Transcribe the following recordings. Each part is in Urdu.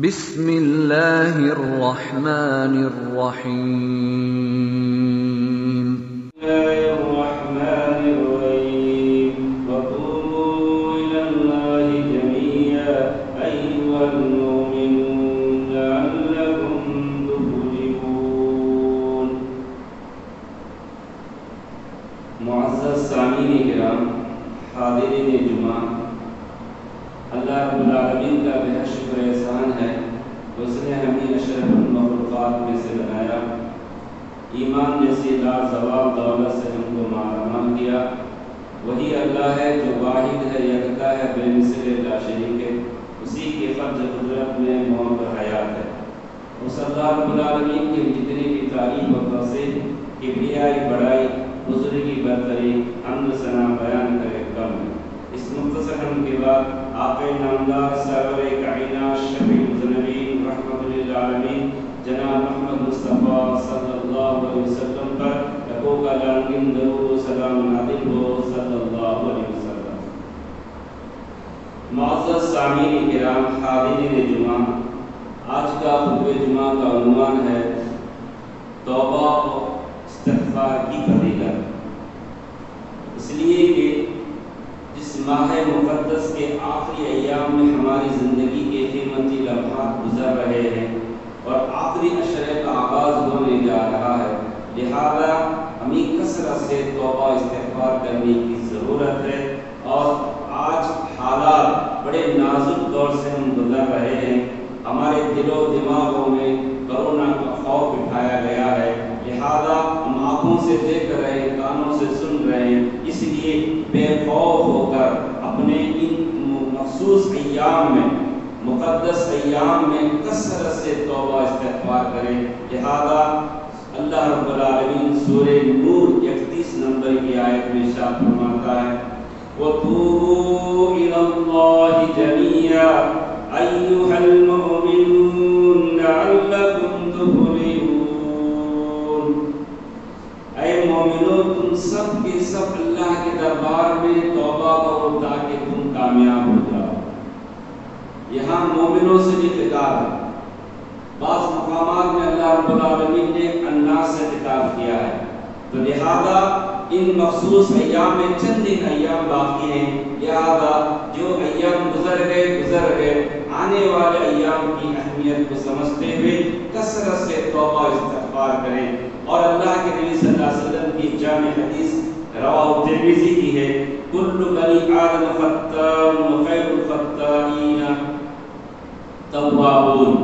بسم اللہ الرحمن الرحیم الرحمن الرحیم وَتُوبُوا إِلَى اللَّهِ جَمِيعًا أَيُّهَا الْمُؤْمِنُونَ لَعَلَّكُمْ تُفْلِحُونَ۔ معزز سامعین کرام، حاضرین جمعہ، اللہ رب العالمین کا بہت شکر احسان ہے، اس نے ہمیں اشرف المخلوقات میں سے بنایا، ایمان جیسی لازوال دولت سے ہم کو مالامال کیا۔ وہی اللہ ہے جو واحد ہے، یکتا ہے، بے مثل لا شریک ہے، اسی کے قبض قدرت میں موت و حیات ہے۔ اس اللہ رب العالمین کی جتنی بھی تعریف و توصیف، کبریائی، بڑائی، بزرگی، برتری، حمد و ثنا بیان کرے کم ہے۔ اس مختصر حمد کے بعد آپ نامدار سرور کائنات شفیع الذنبین رحمت للعالمین جناب محمد مصطفیٰ صلی اللہ علیہ وسلم پر لکھوں کا لانگن درود و سلام نازل ہو صلی اللہ علیہ وسلم۔ معزز سامعین کرام، حاضرین جمعہ، آج کا خطبہ جمعہ کا عنوان ہے توبہ و استغفار کی فضیلت۔ اس لیے کہ اس ماہ مقدس کے آخری ایام میں ہماری زندگی کے قیمتی لمحات گزر رہے ہیں اور آخری عشرے کا آغاز ہونے جا رہا ہے، لہذا ہمیں کثرت سے توبہ استغفار کرنے کی ضرورت ہے۔ اور آج حالات بڑے نازک دور سے ہم گزر رہے ہیں، ہمارے دل و دماغوں میں کرونا کا خوف بٹھایا گیا ہے، لہذا ہم آنکھوں سے دیکھ رہے ہیں، کانوں سے سن رہے ہیں، اس لیے بے خوف ہو کر اپنے ان مخصوص ایام میں، مقدس ایام میں کثرت سے توبہ استغفار کریں۔ لہذا اللہ رب العالمین سورہ نور 31 نمبر کی آیت میں ارشاد فرماتا ہے وَتُوبُوا إِلَى اللَّهِ جَمِيعًا أَيُّهَا الْمُؤْمِنُونَ لَعَلَّكُمْ تُفْلِحُونَ۔ اے مومنو، تم سب کے سب اللہ کے دربار میں توبہ کرو تاکہ تم کامیاب ہو جاؤ۔ یہاں مومنوں سے بھی خطاب ہے۔ بعض مقامات میں اللہ رب العالمین نے الناس سے خطاب کیا ہے، تو لہذا ان مخصوص ایام میں چند دن ایام باقی ہیں، لہذا جو ایام گزر گئے، آنے والے ایام کی اہمیت کو سمجھتے ہوئے کثرت سے توبہ استغفار کریں۔ اور اللہ کے نبی صلی اللہ علیہ وسلم کی جامع حدیث رواہ ترمذی کی ہے کل بنی آدم خطاء وخیر الخطائین توابون۔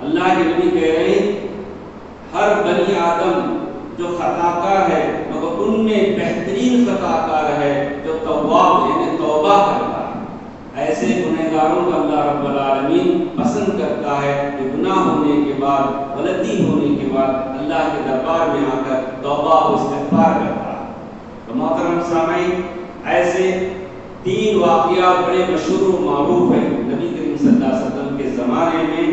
اللہ کے نبی کہہ رہے ہیں ہر بنی آدم جو خطا کار ہے، مگر ان میں بہترین خطا کار ہے جو تواب یعنی توبہ کرتا ہے۔ ایسے گنہگاروں کو اللہ رب العالمین پسند کرتا ہے کہ گناہ ہونے کے بعد، غلطی ہونے کے بعد اللہ کے دربار میں آ کر توبہ و استغفار کرتا ہے۔ تو محترم سامعین، ایسے 3 واقعات بڑے مشہور و معروف ہیں نبی کریم صلی اللہ علیہ وسلم کے زمانے میں،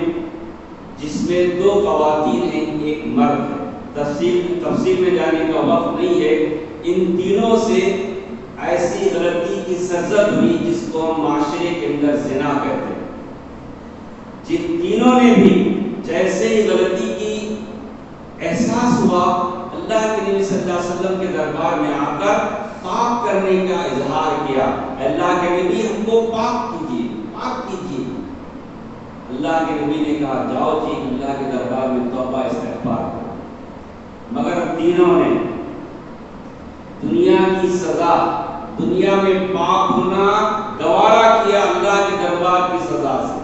جس میں 2 خواتین ہیں، ایک مرد ہے۔ تفصیل میں جانے کا وقت نہیں ہے۔ ان تینوں سے ایسی غلطی کی سرزد ہوئی جس کو ہم معاشرے کے اندر زنا کہتے ہیں۔ جن تینوں نے بھی جیسے ہی غلطی کی احساس ہوا، اللہ کے نبی صلی اللہ علیہ وسلم کے دربار میں آ کر پاک کرنے کا اظہار کیا۔ اللہ کے نبی ہم کو پاک کیجیے، پاک کیجیے۔ اللہ کے نبی نے کہا جاؤ جی اللہ کے دربار میں توبہ استغفار کرو۔ مگر تینوں نے دنیا کی سزا، دنیا میں پاک ہونا گوارا کیا اللہ کے دربار کی سزا سے،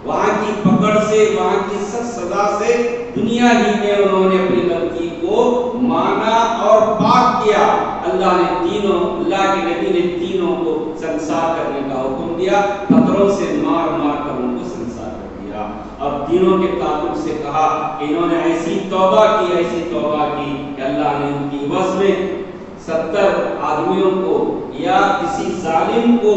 وہاں کی پکڑ سے، وہاں کی سخت سزا سے دنیا ہی میں انہوں نے اپنی غلطی کو مانا اور پاک کیا۔ اللہ کے نبی نے تینوں کو سنسار کرنے کا حکم دیا، پتھروں سے مار مار کر ان کو سنسار کر دیا، اور تینوں کے تعلق سے کہا کہ انہوں نے ایسی توبہ کی کہ اللہ نے ان کی عوض میں 70 آدمیوں کو یا کسی ظالم کو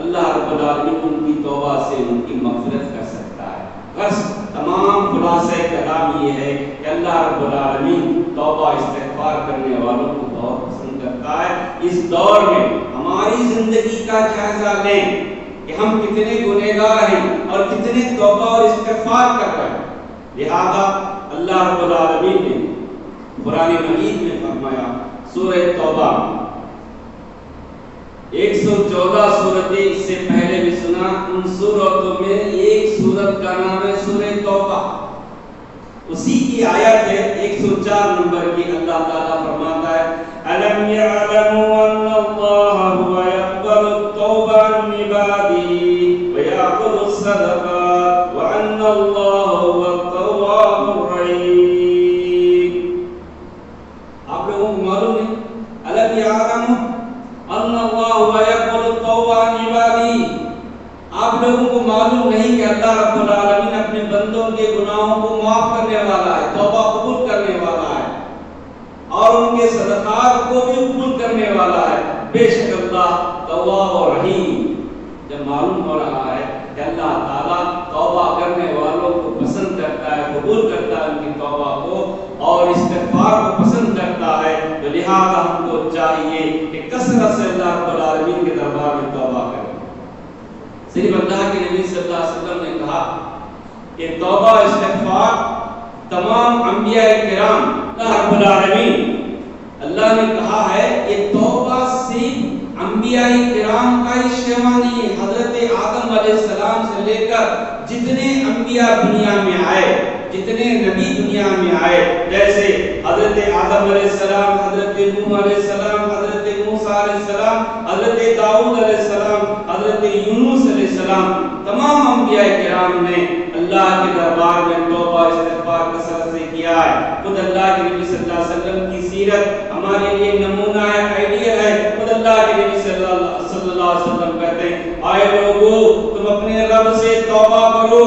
اللہ رب العالمین ان کی توبہ سے ان کی مغفرت کر سکتا ہے۔ بس تمام خلاصہ کلام یہ ہے کہ اللہ رب العالمین توبہ استغفار کرنے والوں کو بہت پسند کرتا ہے۔ اس دور میں ہماری زندگی کا جائزہ لیں کہ ہم کتنے گنہگار ہیں اور کتنے توبہ اور استغفار کر رہے ہیں۔ لہذا اللہ رب العالمین نے قرآن مجید میں فرمایا سورہ توبہ 114 سورتیں اس سے پہلے بھی سنا، ان سورتوں میں ایک سورت کا نام ہے سورہ توبہ، اسی کی آیت ہے 104 نمبر کی۔ اللہ تعالیٰ فرماتا ہے أَلَمْ يَعْلَمُوا أَنَّ اللَّهَ هُوَ يَقْبَلُ التَّوْبَةَ عَنْ عِبَادِهِ وَيَأْخُذُ الصَّدَقَاتِ وَأَنَّ اللَّهَ هُوَ التَّوَّابُ الرَّحِيمُ۔ آپ لوگوں کو معلوم ہے أَلَمْ يَعْلَمُوا أَنَّ اللَّهَ هُوَ يَقْبَلُ التَّوْبَةَ عَنْ عِبَادِهِ، آپ لوگوں کو معلوم نہیں کہ اللہ رب العالمین اپنے بندوں کے گناہوں کو معاف کرنے والا ہے، توبہ قبول کرنے والا ہے اور ان کے صدقات کو بھی قبول کرنے والا ہے۔ بے شک اللہ تواب و رحیم۔ جب معلوم ہو رہا ہے کہ اللہ تعالیٰ توبہ کرنے والوں کو پسند کرتا ہے، قبول کرتا ہے ان کی توبہ کو اور استغفار کو پسند کرتا ہے، تو لہذا ہم کو چاہیے کہ کثرت سے اللہ رب العالمین کے دربار میں توبہ کریں۔ صرف اللہ کے نبی صلی اللہ علیہ وسلم نے کہا کہ توبہ استغفار تمام انبیاء کرام، اللہ رب العالمین اللہ نے کہا ہے کہ توبہ صرف انبیاء کرام کا ہی شیوا نہیں ہے۔ حضرت آدم علیہ السلام سے لے کر جتنے انبیاء دنیا میں آئے، جتنے نبی دنیا میں آئے، جیسے حضرت آدم علیہ السلام، حضرت نوح علیہ السلام، حضرت موسیٰ علیہ السلام، حضرت داؤد علیہ السلام، حضرت یونس علیہ السلام، تمام انبیاء کرام نے اللہ کے دربار میں توبہ استغفار کثرت سے کیا ہے۔ خود اللہ کے نبی صلی اللہ علیہ وسلم کی سیرت ہمارے لیے نمونہ ہے، آئیڈیل ہے۔ خود اللہ کے نبی صلی اللہ علیہ وسلم کہتے ہیں آئے لوگو تم اپنے رب سے توبہ کرو،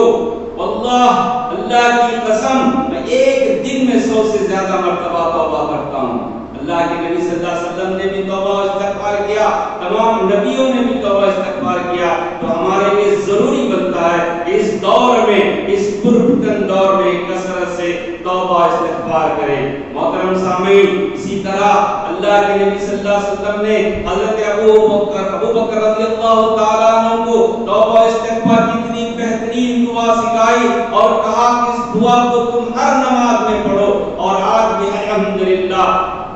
واللہ اللہ کی قسم میں ایک دن میں 100 سے زیادہ مرتبہ توبہ کرتا ہوں۔ اللہ کے نبی صلی اللہ علیہ وسلم نے بھی توبہ استغفار کیا، تمام نبیوں نے بھی توبہ استغفار کیا، تو ہمارے لیے ضروری بنتا ہے کہ اس دور میں، اس پرفتن دور میں کثرت سے توبہ استغفار کریں۔ محترم سامعین، اسی طرح اللہ کے نبی صلی اللہ علیہ وسلم نے حضرت ابو بکر رضی اللہ تعالیٰ عنہ کو توبہ استغفار کی اتنی بہترین دعا سکھائی اور کہا کہ اس دعا کو تم ہر نماز میں پڑھو، اور آج بھی الحمدللہ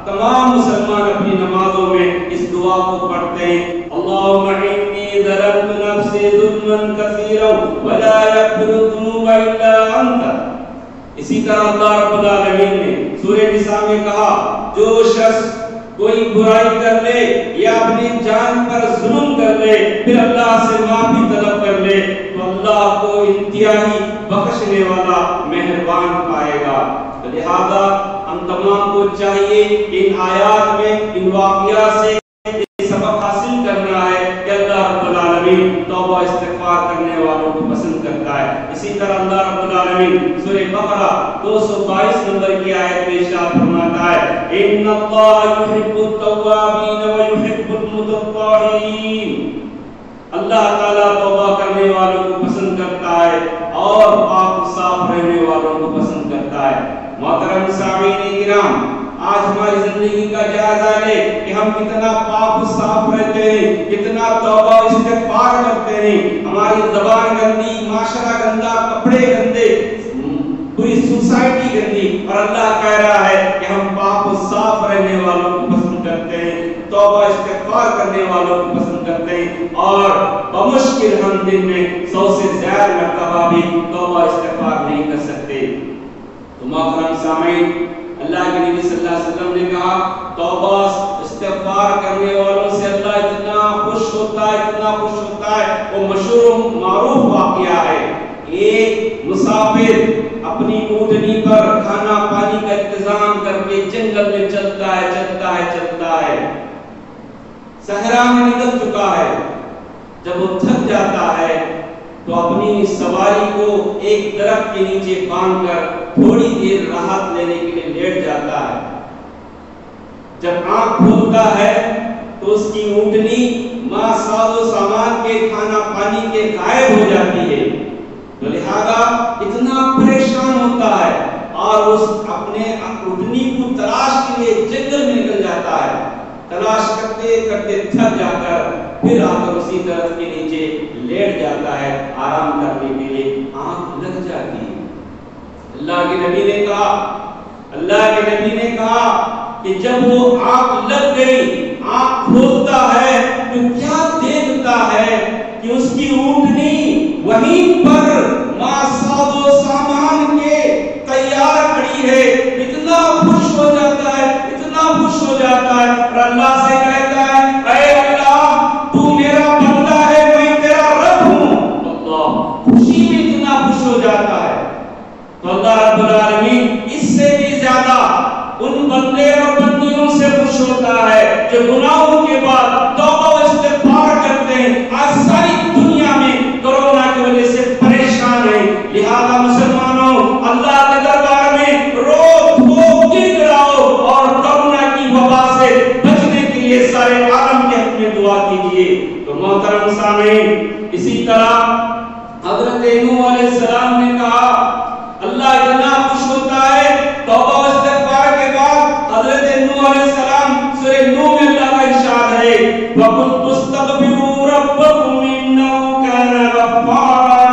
تمام مسلمان اپنی نمازوں میں اس دعا کو پڑھتے ہیں۔ اللہم انی ظلمت نفسی ظلما کثیرا ولا یغفر الذنوب الا انت۔ اسی طرح اللہ رب العالمین نے سورہ نساء میں کہا جو شخص کوئی برائی کر لے یا اپنی جان پر ظلم کر لے پھر اللہ سے معافی طلب کر لے تو اللہ کو انتہائی بخشنے والا مہربان پائے گا۔ لہذا ہم تمام کو چاہیے ان آیات میں، ان واقعات سے یہ سبق حاصل کرنا ہے کہ اللہ رب العالمین توبہ استغفار کرنے والوں کو پسند کرتا ہے۔ اسی طرح اللہ رب العالمین سورہ بقرہ 222 نمبر کی آیت میں ارشاد فرماتا ہے ان اللہ یحب التوابین ویحب المتطہرین۔ اللہ تعالیٰ توبہ کرنے والوں کو پسند کرتا ہے اور پاک صاف رہنے والوں کو پسند کرتا ہے۔ محترم سامعین کرام، آج ہماری زندگی کا جائزہ لے کہ ہم کتنا پاک صاف رہتے ہیں، کتنا توبہ استغفار کرتے ہیں۔ ہماری زبان گندی، معاشرہ گندا، کپڑے گندے، پوری سوسائٹی گندی، اور اللہ کہہ رہا ہے کہ ہم پاک و صاف رہنے والوں کو پسند کرتے ہیں، توبہ استغفار کرنے والوں کو پسند کرتے ہیں، اور بمشکل ہم دن میں 100 سے زیادہ مرتبہ بھی توبہ استغفار نہیں کر سکتے۔ تو محترم سامعین، اللہ کے نبی صلی اللہ علیہ وسلم نے کہا توبہ استغفار کرنے والوں سے اللہ اتنا خوش ہوتا ہے، اتنا خوش ہوتا ہے۔ وہ مشہور و معروف واقعہ ہے، ایک مسافر اپنی اونٹنی پر کھانا پانی کا انتظام کر کے جنگل میں چلتا ہے، چلتا ہے، چلتا ہے، صحرا میں نکل چکا ہے۔ جب وہ تھک جاتا ہے تو اپنی سواری کو ایک درخت کے نیچے باندھ کر تھوڑی دیر راحت لینے کے لیے لیٹ جاتا ہے۔ جب آنکھ کھولتا ہے تو اس کی اونٹنی ماں ساز و سامان کے، کھانا پانی کے غائب ہو جاتی ہے، تو لہذا اتنا پریشان ہوتا ہے اور اس اپنے اونٹنی کو تلاش کے لیے جنگل میں نکل جاتا ہے۔ تلاش کرتے کرتے تھک جا کر پھر آ کر اسی درخت کے نیچے لیٹ جاتا ہے آرام کرنے کے لیے، آنکھ لگ جاتی ہے۔ اللہ کے نبی نے کہا کہ جب وہ آنکھ لگ گئی، آنکھ کھولتا ہے تو کیا دیکھتا ہے کہ اس کی اونٹنی وہیں پر ماں ساز و سامان کے تیار کھڑی ہے۔ اتنا خوش ہو جاتا ہے، اتنا خوش ہو جاتا ہے، اور اللہ سے کہتا ہے اے اللہ تو میرا بندہ ہے، میں تیرا رب ہوں۔ اللہ خوشی میں اتنا خوش ہو جاتا ہے۔ تو اللہ رب العالمین اس سے بھی زیادہ ان بندے اور بندیوں سے خوش ہوتا ہے جو گناہوں کے بعد توبہ و استغفار کرتے ہیں۔ آج ساری دنیا میں کورونا کی وجہ سے پریشان ہیں، لہذا مسلمانوں اللہ کے دربار میں رو دھو گر گڑاؤ اور کورونا کی وبا سے بچنے کے لیے سارے عالم کے حق میں دعا کیجیے۔ تو محترم سامعین، اسی طرح حضرت نوح علیہ السلام نے کہا اللہ اتنا خوش ہوتا ہے توبہ و استغفار کے بعد۔ حضرت نوح علیہ السلام سورہ نوح میں اللہ کا ارشاد ہے وَقُلْتُ اسْتَغْفِرُوا رَبَّكُمْ إِنَّهُ كَانَ غَفَّارًا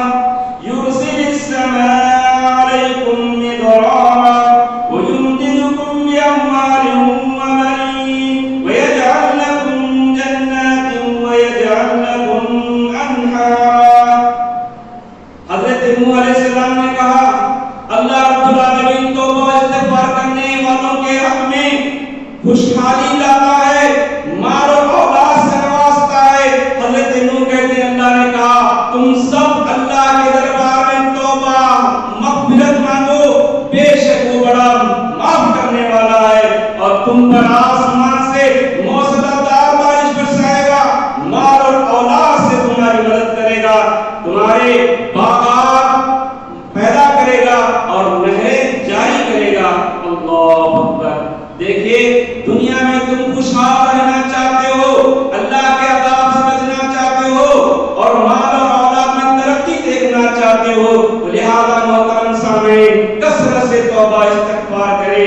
يُرْسِلِ السَّمَاءَ عَلَيْكُمْ مِدْرَارًا وَيُمْدِدْكُمْ بِأَمْوَالٍ وَبَنِينَ وَيَجْعَلْ لَكُمْ جَنَّاتٍ وَيَجْعَلْ لَكُمْ أَنْهَارًا۔ حضرت نوح علیہ السلام نے کہا اللہ رب العالمین توبہ و استغفار کرنے والوں کے حق میں خوشحالی لاتا ہے، مال اور اولاد سے نوازتا ہے۔ حضرت نوح کہتے ہیں اللہ نے کہا تم سب اللہ کے دربار میں توبہ مغفرت مانگو، بے شک وہ بڑا معاف کرنے والا ہے، اور تم پر آسمان سے موسلادھار بارش برسائے گا، مال اور اولاد سے تمہاری مدد کرے گا، تمہارے باغات پیدا کرے گا اور نہریں جاری کرے گا۔ اللہ اکبر۔ دیکھیے دنیا میں تم خوشحال رہنا چاہتے ہو، اللہ کے عذاب سے بچنا چاہتے ہو، اور مال اور اولاد میں ترقی دیکھنا چاہتے ہو، لہذا محترم سامعین کثرت سے توبہ استغفار کرے۔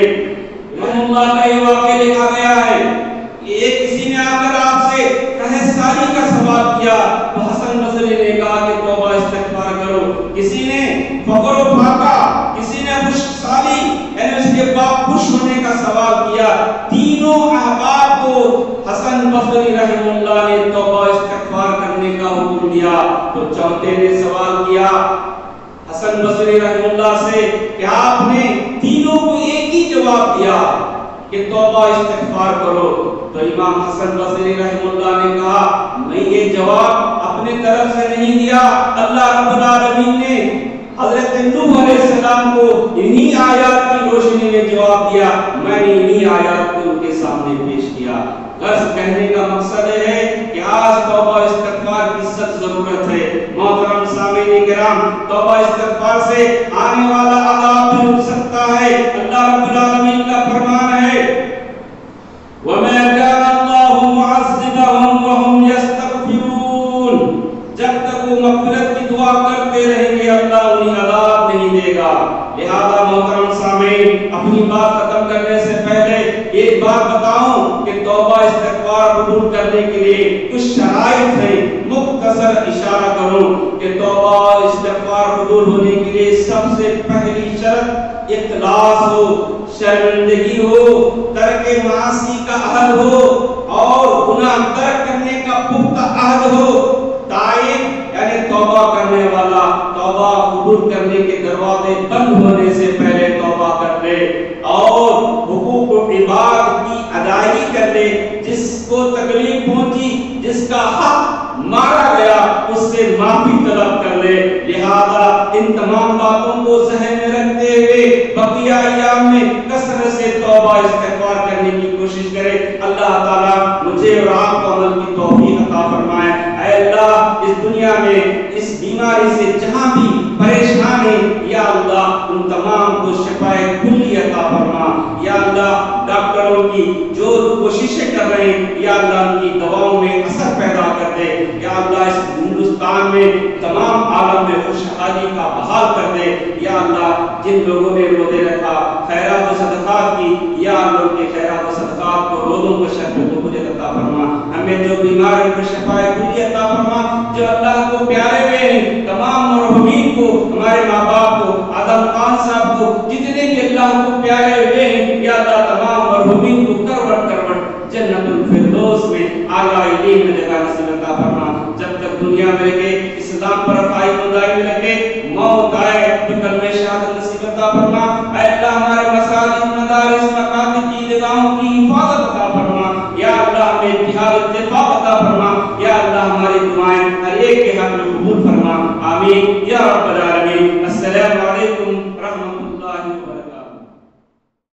اللہ کا یہ واقعہ لکھا گیا ہے کہ ایک کسی نے آ کر آپ سے خیرسالی کا سوال کیا تو حسن بصری نے کہا کہ توبہ استغفار کرو۔ کسی نے فقر و فاقہ، کسی نے خوشحالی یعنی اس کے بعد خوش ہونے کا سوال کیا، تینوں احباب کو حسن بصری رحمہ اللہ نے توبہ استغفار کرنے کا حکم دیا۔ تو چوتھے نے سوال کیا حسن بصری رحمہ اللہ سے کہ آپ نے تینوں کو ایک ہی جواب دیا کہ توبہ استغفار کرو۔ تو امام حسن بصری رحمہ اللہ نے کہا میں یہ جواب اپنے طرف سے نہیں دیا، اللہ رب العالمین نے حضرت نوح علیہ السلام کو انہی آیات کی روشنی میں جواب دیا، میں نے انہی آیات کو ان کے سامنے پیش کیا۔ غرض کہنے کا مقصد ہے کہ آج توبہ استغفار کی سخت ضرورت ہے۔ محترم سامعین کرام، توبہ استغفار سے آنے والا عذاب بھی رک سکتا ہے۔ اللہ رب العالمین کا فرمان ہے وَمَا كَانَ اللَّهُ مُعَذِّبَهُمْ وَهُمْ يَسْتَغْفِرُونَ۔ جب تک وہ مغفرت کی دعا کرتے رہیں گے اللہ انہیں عذاب نہیں دے گا۔ لہذا محترم سامعین اپنی بات ختم کرنے سے پہلے ایک بات بتاؤں کہ توبہ استغفار قبول کرنے کے لیے کچھ شرائط ہیں، مختصر اشارہ کروں کہ توبہ استغفار قبول ہونے کے لیے سب سے پہلی شرط اخلاص ہو، شرمندگی ہو، ترک معاصی کا عہد ہو اور گناہ ترک کرنے کا پختہ عہد ہو۔ تائب یعنی توبہ کرنے والا توبہ قبول کرنے کے دروازے بند ہونے سے پہلے توبہ کر لے اور حقوق و عباد کی ادائیگی کر لے، جس کو تکلیف پہنچی، جس کا حق مارا گیا اس سے معافی طلب کر لے۔ لہذا ان تمام باتوں کو ذہن میں رکھتے ہوئے بقیہ ایام میں کثرت سے توبہ استغفار کرنے کی کوشش کرے۔ اللہ تعالیٰ مجھے اور آپ کو عمل کی توفیق عطا فرمائے۔ اے اللہ اس دنیا میں اس بیماری سے جہاں بھی پریشان ہیں یا اللہ ان تمام کو شفائے کلی عطا فرما۔ یا اللہ ڈاکٹروں کی جو کوششیں کر رہے ہیں یا اللہ ان کی دواؤں میں اثر پیدا کر دے۔ یا اللہ اس ہندوستان ہندوستان میں تمام عالم میں خوشحالی کا بحال کر دے یا اللہ جن لوگوں نے روزے رکھا خیرات و صدقات کی یا اللہ کے خیرات و صدقات کو روزوں کو شرف کو مجھے عطا فرما ہمیں جو بیمار ہیں کو شفا کلی عطا فرما جو اللہ کو پیارے ہوئے ہیں تمام مرحومین کو ہمارے ماں باپ کو آدم خان صاحب کو جتنے بھی اللہ کو پیارے ہوئے ہیں یا اللہ تمام مرحومین کو کروٹ کروٹ جنت الفردوس میں اعلیٰ علیم میں جگہ نصیب عطا فرما جب تک دنیا میں رہے اسلام پر پائیداری میں رکھے موت آئے تو کلمہ شہادت نصیب عطا فرما اے اللہ ہمارے مساجد مدارس مکاتب کی عیدگاہوں کی حفاظت عطا فرما یا اللہ ہمیں اتحاد اتفاق عطا فرما یا اللہ ہماری دعائیں ہر ایک کے حق میں قبول فرما آمین یا رب العالمین.